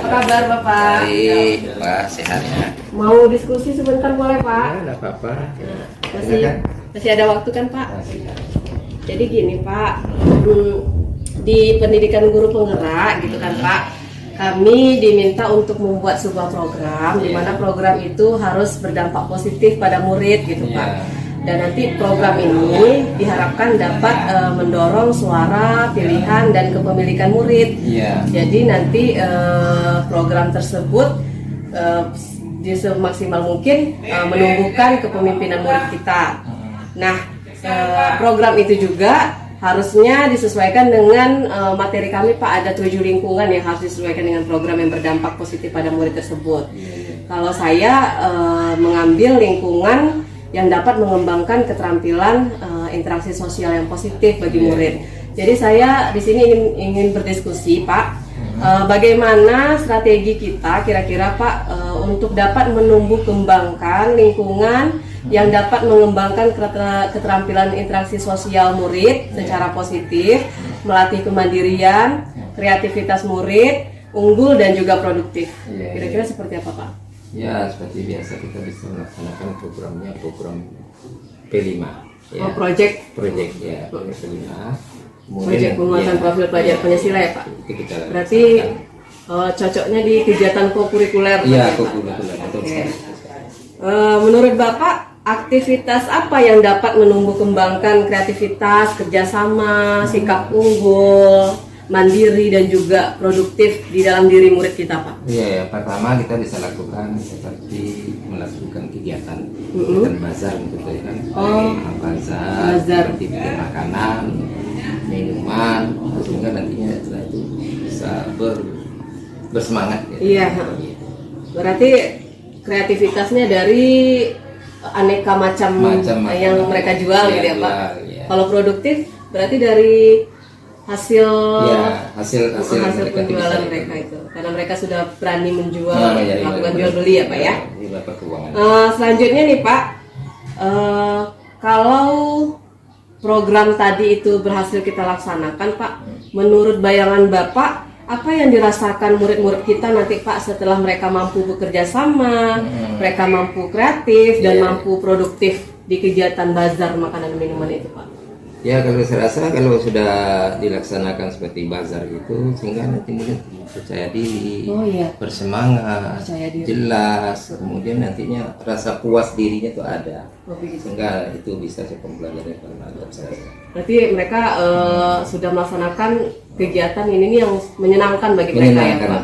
Apa kabar Bapak? Baik, Pak, sehat ya. Mau diskusi sebentar boleh Pak? Ya, enggak apa-apa. Masih ada waktu kan Pak? Masih. Jadi gini Pak, di pendidikan guru penggerak gitu kan Pak, kami diminta untuk membuat sebuah program di mana program itu harus berdampak positif pada murid gitu Pak. Dan nanti program ini diharapkan dapat mendorong suara, pilihan, dan kepemilikan murid. Jadi nanti program tersebut semaksimal mungkin menumbuhkan kepemimpinan murid kita. Nah, program itu juga harusnya disesuaikan dengan materi kami Pak. Ada 7 lingkungan yang harus disesuaikan dengan program yang berdampak positif pada murid tersebut. Kalau saya mengambil lingkungan yang dapat mengembangkan keterampilan interaksi sosial yang positif bagi murid. Jadi saya di sini ingin berdiskusi Pak, bagaimana strategi kita kira-kira Pak untuk dapat menumbuh kembangkan lingkungan yang dapat mengembangkan keterampilan interaksi sosial murid secara positif, melatih kemandirian, kreativitas murid, unggul dan juga produktif. Kira-kira seperti apa Pak? Ya, seperti biasa kita bisa melaksanakan programnya program P5 ya. Oh, project ya, P5. Proyek penguatan profil pelajar Pancasila ya Pak? Berarti cocoknya di kegiatan kokurikuler. Iya, kokurikuler. Okay. Menurut Bapak, aktivitas apa yang dapat menumbuh kembangkan kreativitas, kerjasama, sikap unggul, mandiri dan juga produktif di dalam diri murid kita Pak? Iya, pertama kita bisa lakukan seperti melakukan kegiatan bazar gitu kan. Bazar, seperti bikin makanan, minuman, sehingga nantinya setelah itu bisa bersemangat gitu. Iya. Berarti kreativitasnya dari aneka macam yang mereka jual gitu ya Pak. Kalau produktif berarti dari hasil penjualan mereka itu, karena mereka sudah berani menjual, melakukan jual beli ya Pak ya. Selanjutnya nih Pak, kalau program tadi itu berhasil kita laksanakan Pak, menurut bayangan Bapak, apa yang dirasakan murid-murid kita nanti Pak setelah mereka mampu bekerja sama, mereka mampu kreatif dan mampu produktif di kegiatan bazar makanan dan minuman itu Pak? Ya, kalau saya rasa kalau sudah dilaksanakan seperti bazar itu, sehingga nanti mungkin percaya diri, bersemangat, jelas, kemudian nantinya rasa puas dirinya itu ada, sehingga itu bisa pembelajaran yang saya. Berarti mereka sudah melaksanakan kegiatan ini yang menyenangkan bagi mereka ya Pak?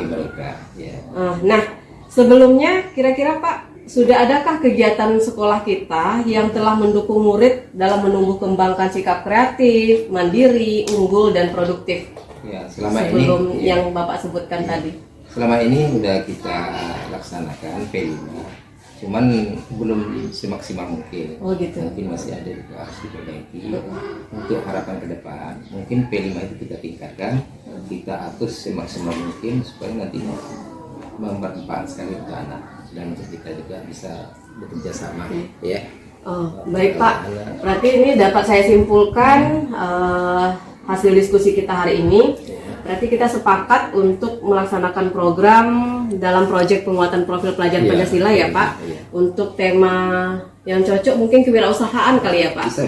Nah, sebelumnya kira-kira Pak, sudah adakah kegiatan sekolah kita yang telah mendukung murid dalam menumbuh kembangkan sikap kreatif, mandiri, unggul, dan produktif? Ya, selama sebelum ini yang Bapak sebutkan tadi. Selama ini sudah kita laksanakan P5, cuman belum semaksimal mungkin. Oh gitu. Mungkin masih ada juga harus diperbaiki. Untuk harapan ke depan, mungkin P5 itu kita tingkatkan, kita atur semaksimal mungkin supaya nantinya bermanfaat sekali untuk anak dan untuk kita juga bisa bekerja sama ya. Baik Pak, berarti ini dapat saya simpulkan hasil diskusi kita hari ini. Berarti kita sepakat untuk melaksanakan program dalam proyek penguatan profil pelajar Pancasila ya Pak. Untuk tema yang cocok mungkin kewirausahaan kali ya Pak. Bisa.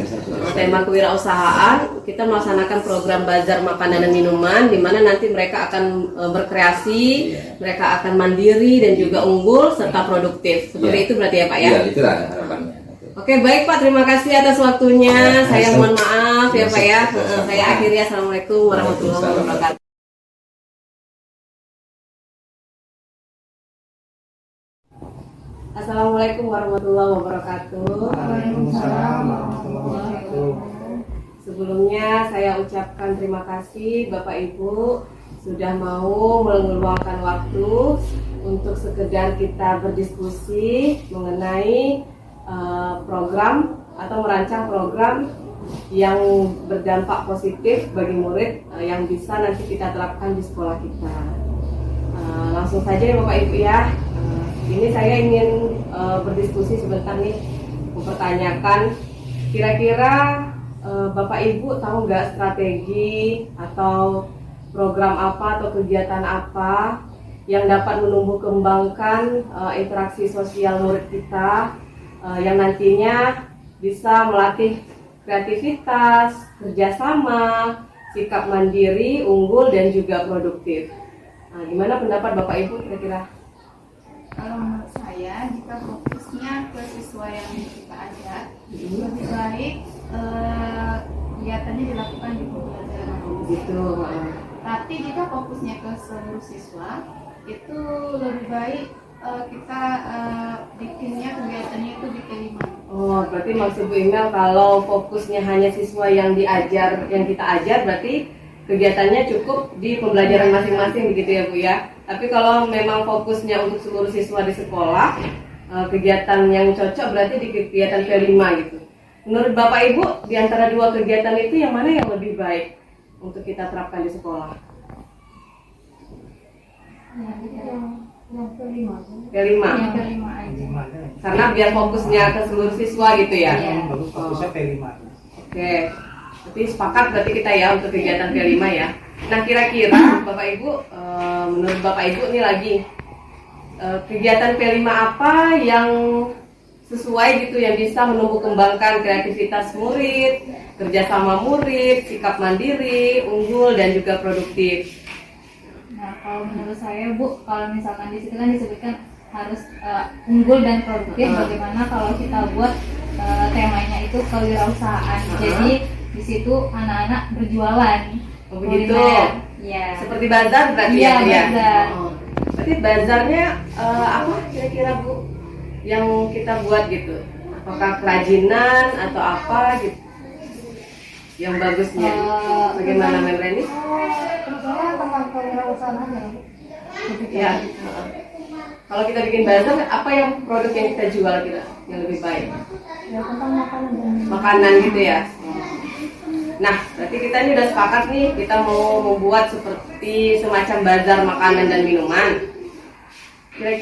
Tema kewirausahaan, kita melaksanakan program bazar makanan dan minuman, di mana nanti mereka akan berkreasi, mereka akan mandiri dan juga unggul serta produktif. Seperti itu berarti ya Pak ya. Iya, itulah harapannya. Oke, baik Pak, terima kasih atas waktunya. Saya mohon maaf ya Pak ya. Saya akhiri, assalamualaikum warahmatullahi wabarakatuh. Assalamualaikum warahmatullahi wabarakatuh. Waalaikumsalam warahmatullahi wabarakatuh. Sebelumnya saya ucapkan terima kasih Bapak Ibu sudah mau meluangkan waktu untuk sekedar kita berdiskusi mengenai program atau merancang program yang berdampak positif bagi murid yang bisa nanti kita terapkan di sekolah kita. Langsung saja ya Bapak Ibu ya. Ini saya ingin berdiskusi sebentar nih, mempertanyakan kira-kira Bapak Ibu tahu nggak strategi atau program apa atau kegiatan apa yang dapat menumbuh kembangkan interaksi sosial murid kita yang nantinya bisa melatih kreativitas, kerjasama, sikap mandiri, unggul dan juga produktif. Nah, gimana pendapat Bapak Ibu kira-kira? Kalau menurut saya, jika fokusnya ke siswa yang kita ajak, lebih baik kegiatannya dilakukan di pembelajaran. Gitu. Tapi jika fokusnya ke seluruh siswa, itu lebih baik kita bikinnya kegiatannya itu di P5. Oh, berarti maksud Bu Imel kalau fokusnya hanya siswa yang diajar, yang kita ajar, berarti kegiatannya cukup di pembelajaran masing-masing begitu ya Bu ya. Tapi kalau memang fokusnya untuk seluruh siswa di sekolah, kegiatan yang cocok berarti di kegiatan P5 gitu. Menurut Bapak Ibu, di antara dua kegiatan itu yang mana yang lebih baik untuk kita terapkan di sekolah? Yang P5. P5. Yang P5 aja. Karena biar fokusnya ke seluruh siswa gitu ya. Iya. Bagus fokusnya P5. Oke. Berarti sepakat berarti kita ya untuk kegiatan P5 ya. Nah, kira-kira Bapak Ibu, menurut Bapak Ibu nih lagi kegiatan P5 apa yang sesuai gitu yang bisa menumbuh kembangkan kreativitas murid, kerjasama murid, sikap mandiri, unggul dan juga produktif. Nah, kalau menurut saya Bu, kalau misalkan di situ kan disebutkan harus unggul dan produktif. Bagaimana kalau kita buat temanya itu kewirausahaan. Jadi di situ anak-anak berjualan. Oh, begitu. Iya. Seperti bazar berarti Iya, ya? bazar. Oh. Berarti bazarnya apa kira-kira Bu yang kita buat gitu? Apakah kerajinan atau apa gitu? Yang bagusnya. Bagaimana Men Reni? Sebetulnya tentang kewirausahaan aja. Ya. Kalau kita bikin bazar, apa yang produk yang kita jual kira yang lebih baik? Ya, tentang makanan dan Makanan gitu ya. Nah, berarti kita ini udah sepakat nih, kita mau membuat seperti semacam bazar makanan dan minuman.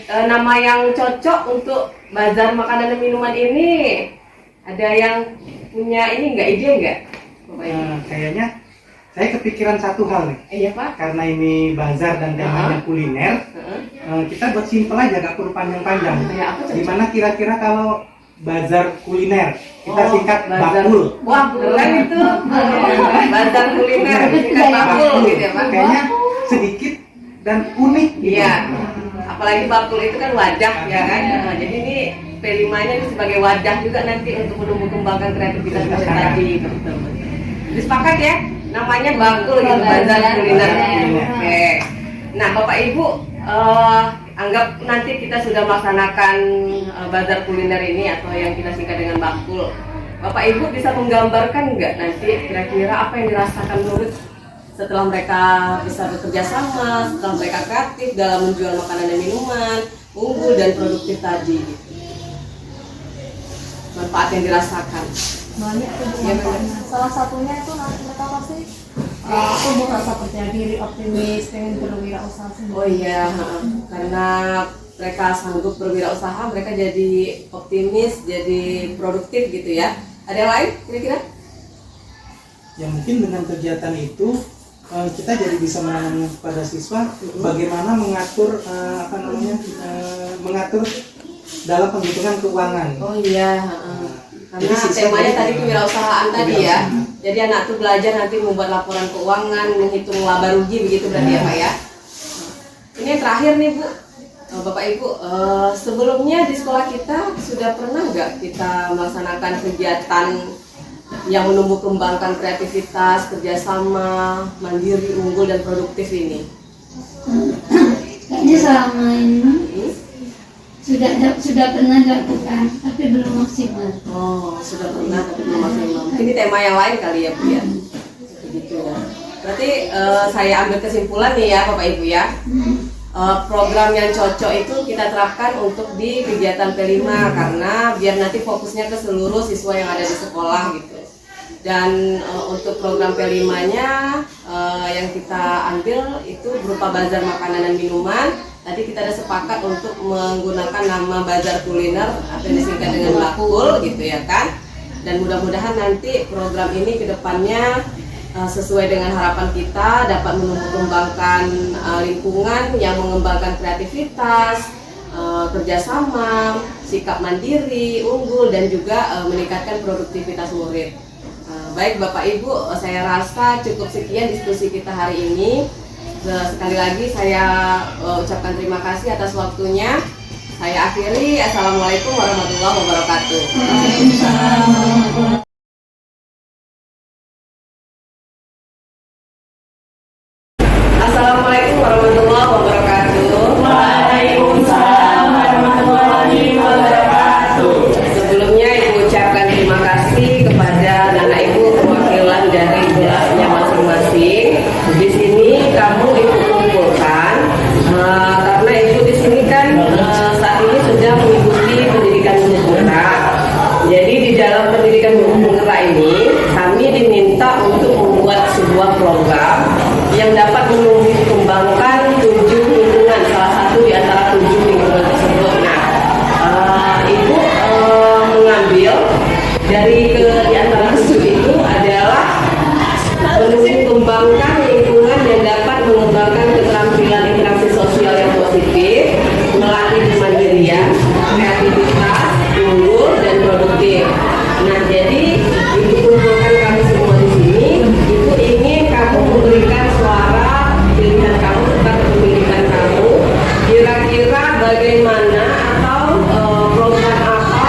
Nama yang cocok untuk bazar makanan dan minuman ini, ada yang punya ini nggak, ide nggak? Kayaknya saya kepikiran satu hal nih. Iya Pak. Karena ini bazar dan temanya kuliner, kita buat simpel aja, gak perlu panjang-panjang. Ya, apa cocok? Gimana kira-kira kalau bazar kuliner? Kita singkat bazar. bakul. Wah, keren itu. Bazar kuliner, singkat bakul gitu ya Pak. Kayaknya sedikit dan unik gitu. Iya. Apalagi bakul itu kan wadah ya kan. Nah, jadi ini P5-nya itu sebagai wadah juga nanti untuk menumbuh kembangkan kreativitas murid tadi. Betul. Sepakat ya? Namanya bakul gitu, bazar kuliner. Oke. Nah, Bapak Ibu, anggap nanti kita sudah melaksanakan bazar kuliner ini atau yang kita singkat dengan bakul. Bapak Ibu bisa menggambarkan nggak nanti kira-kira apa yang dirasakan murid setelah mereka bisa bekerja sama, setelah mereka kreatif dalam menjual makanan dan minuman, unggul dan produktif tadi. Manfaat yang dirasakan. banyak tuh Iya, manfaatnya. Salah satunya itu nanti mereka pasti tumbuh rasa percaya diri, optimis, pengen berwirausaha sendiri. Oh iya, karena mereka sanggup berwirausaha, mereka jadi optimis, jadi produktif gitu ya. Ada yang lain kira-kira? Ya mungkin dengan kegiatan itu kita jadi bisa menanam pada siswa bagaimana mengatur mengatur dalam penghitungan keuangan. Oh iya, karena Jadi siswa temanya jadi, tadi kewirausahaan tadi ya. Jadi anak tuh belajar nanti membuat laporan keuangan, menghitung laba rugi begitu berarti ya Pak ya. Ini yang terakhir nih Bu, Bapak Ibu, sebelumnya di sekolah kita sudah pernah nggak kita melaksanakan kegiatan yang menumbuh kembangkan kreativitas, kerjasama, mandiri, unggul dan produktif ini? Kayaknya selama ini sudah sudah pernah dilakukan tapi belum maksimal. Oh, sudah pernah tapi belum maksimal. Ini tema yang lain kali ya Bu ya. Begitu ya. Berarti saya ambil kesimpulan nih ya Bapak Ibu ya. Program yang cocok itu kita terapkan untuk di kegiatan P5 karena biar nanti fokusnya ke seluruh siswa yang ada di sekolah gitu. Dan untuk program P5-nya yang kita ambil itu berupa bazar makanan dan minuman. Tadi kita ada sepakat untuk menggunakan nama bazar kuliner atau yang disingkat dengan Bakul gitu ya kan. Dan mudah-mudahan nanti program ini ke depannya sesuai dengan harapan kita dapat menumbuh kembangkan lingkungan yang mengembangkan kreativitas, kerjasama, sikap mandiri, unggul dan juga meningkatkan produktivitas murid. Baik Bapak Ibu, saya rasa cukup sekian diskusi kita hari ini. Sekali lagi saya ucapkan terima kasih atas waktunya. Saya akhiri. Assalamualaikum warahmatullahi wabarakatuh. Assalamualaikum warahmatullahi wabarakatuh. Waalaikumsalam warahmatullahi wabarakatuh. Sebelumnya Ibu ucapkan terima kasih kepada anak Ibu perwakilan dari kelasnya masing-masing. Di sini kamu Ibu kumpulkan karena Ibu di sini kan saat ini sudah mengikuti pendidikan guru penggerak. Jadi di dalam pendidikan guru penggerak ini kami diminta untuk membuat sebuah program yang dapat menumbuh kembangkan 7 lingkungan, salah satu di antara 7 lingkungan tersebut. Nah, Ibu mengambil dari di antara 7 itu adalah menumbuh kembangkan lingkungan yang dapat mengembangkan keterampilan interaksi sosial yang positif, melatih kemandirian, kreativitas, unggul dan produktif. Nah, jadi Ibu kumpulkan kami semua di sini. Ibu ingin kamu memberikan suara pilihan kamu tentang kepemilikan kamu. Kira-kira bagaimana atau program apa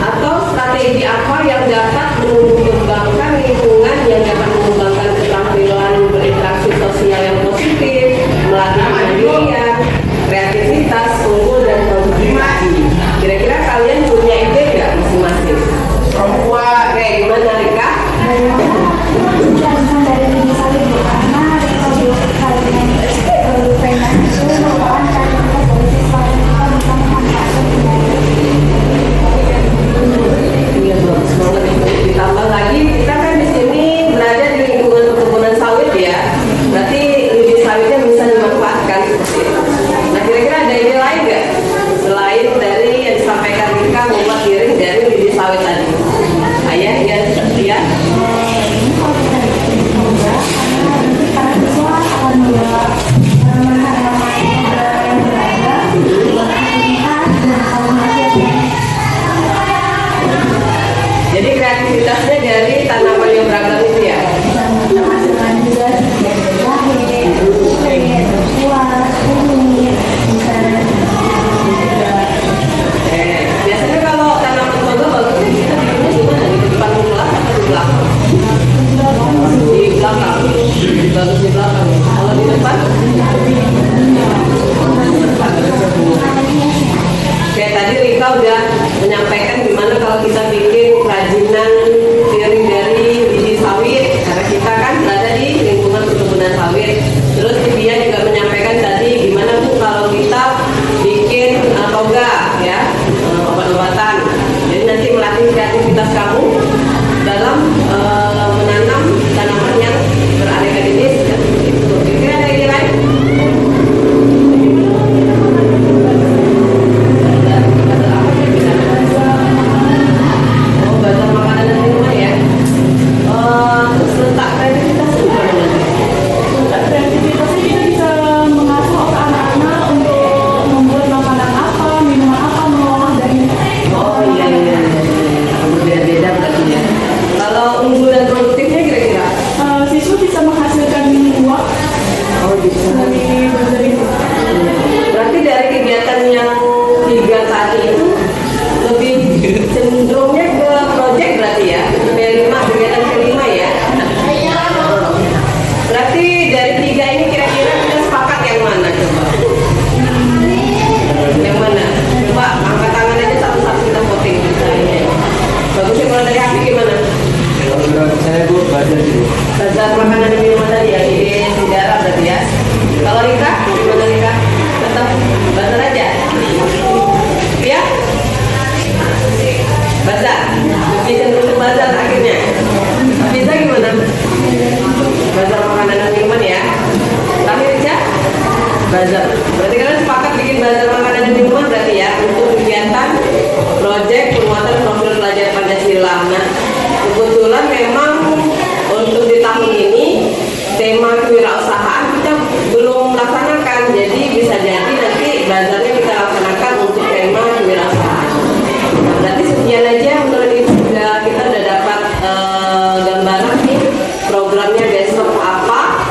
atau strategi apa yang dapat mengembangkan lingkungan yang dapat mengembangkan keterampilan berinteraksi sosial yang positif, melatih kemandirian, kreativitas, unggul dan produktivitas. Kira-kira kalian punya ide nggak masing-masing? Perempuan kayak gimana Rika? Iya bagus banget itu. Ditambah lagi kita kan di sini berada di lingkungan perkebunan sawit ya. Berarti lidi sawitnya bisa dimanfaatkan seperti itu. Nah kira-kira ada ide lain nggak selain dari yang disampaikan Rika membuat piring dari lidi sawit tadi? Ayah ya ya. Jadi kreativitasnya dari tanaman yang beragam itu ya. Biasanya kalau tanaman toga bagusnya kita bikinnya di mana? Di depan kelas atau di belakang? Di belakang. Bagus di belakang. Kalau di depan? Kayak tadi Rika udah menyampaikan gimana kalau kita bikin kerajinan piring dari biji sawit karena kita kan berada di lingkungan perkebunan sawit. Terus dia juga menyampaikan tadi gimana Bu kalau kita bikin toga ya, obat-obatan. Jadi nanti melatih kreativitas kamu dalam menanam tanaman yang beraneka jenis dan itu. Kira-kira ada ide lain? Bazar makanan dan bazarnya kita laksanakan untuk tema kewirausahaan. Nah, berarti sekian aja menurut Ibu, kita udah dapat gambaran nih programnya besok apa.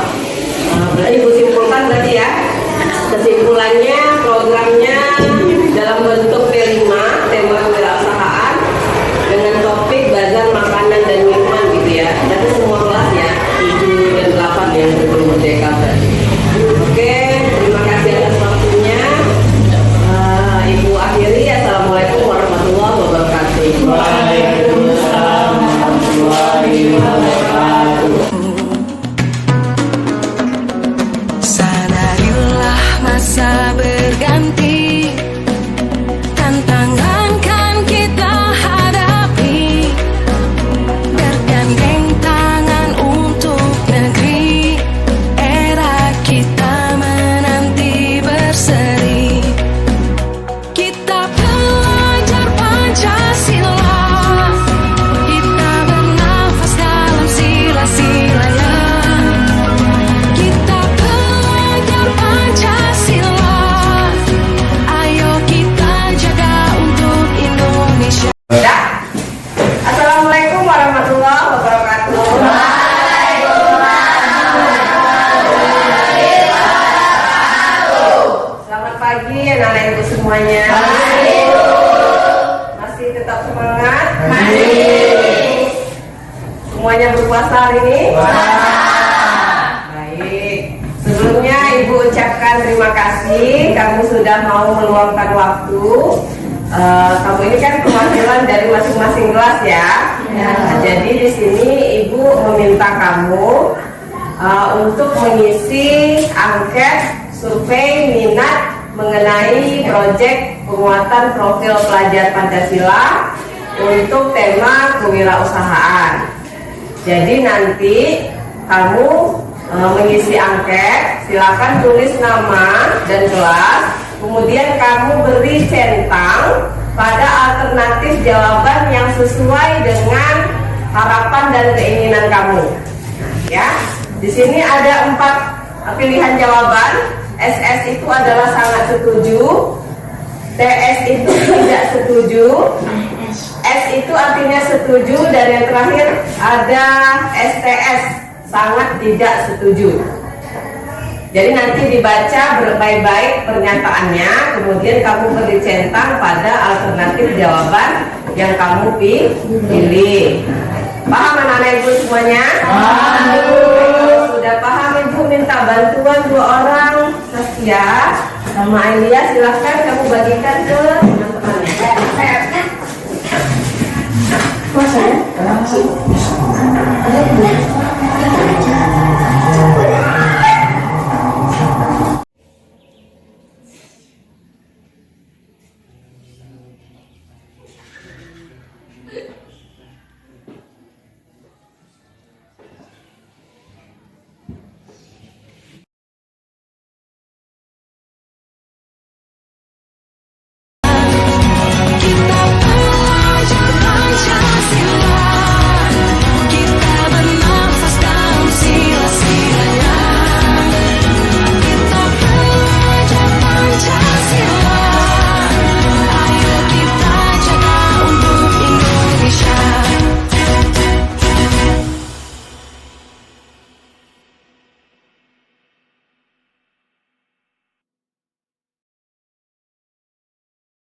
Berarti Ibu simpulkan berarti ya, kesimpulannya programnya dalam bentuk T5, tema kewirausahaan, dengan topik bazar makanan dan minuman gitu ya. Berarti semua kelas ya, 7 dan 8 yang berburu merdeka berarti. Oke, terima kasih atas waktunya. Ibu akhiri, assalamualaikum warahmatullahi wabarakatuh. Waalaikumsalam warahmatullahi wabarakatuh. Sadarilah masa berganti, tantangan kan kita hadapi, bergandeng tangan untuk negeri, era kita menanti berseri. Kita belajar Pancasila, kita bernafas dalam sila-silanya. Kita belajar Pancasila, ayo kita jaga untuk Indonesia. Ya. Assalamualaikum warahmatullahi wabarakatuh. Selamat pagi anak-anak Ibu semuanya. Masih tetap semangat? Semuanya berpuasa hari ini? Baik. Sebelumnya Ibu ucapkan terima kasih, kamu sudah mau meluangkan waktu. Kamu ini kan perwakilan dari masing-masing kelas ya. Jadi di sini Ibu meminta kamu untuk mengisi angket survei minat mengenai proyek penguatan profil pelajar Pancasila untuk tema kewirausahaan. Jadi nanti kamu mengisi angket, silakan tulis nama dan kelas, kemudian kamu beri centang pada alternatif jawaban yang sesuai dengan harapan dan keinginan kamu. Ya, di sini ada 4 pilihan jawaban. SS itu adalah sangat setuju, TS itu tidak setuju, S itu artinya setuju, dan yang terakhir ada STS, sangat tidak setuju. Jadi nanti dibaca baik-baik pernyataannya, kemudian kamu beri centang pada alternatif jawaban yang kamu pilih. Paham anak-anak Ibu semuanya? Sudah paham Ibu minta bantuan 2 orang, Saskia sama Elia, silahkan kamu bagikan ke teman-temannya. Ada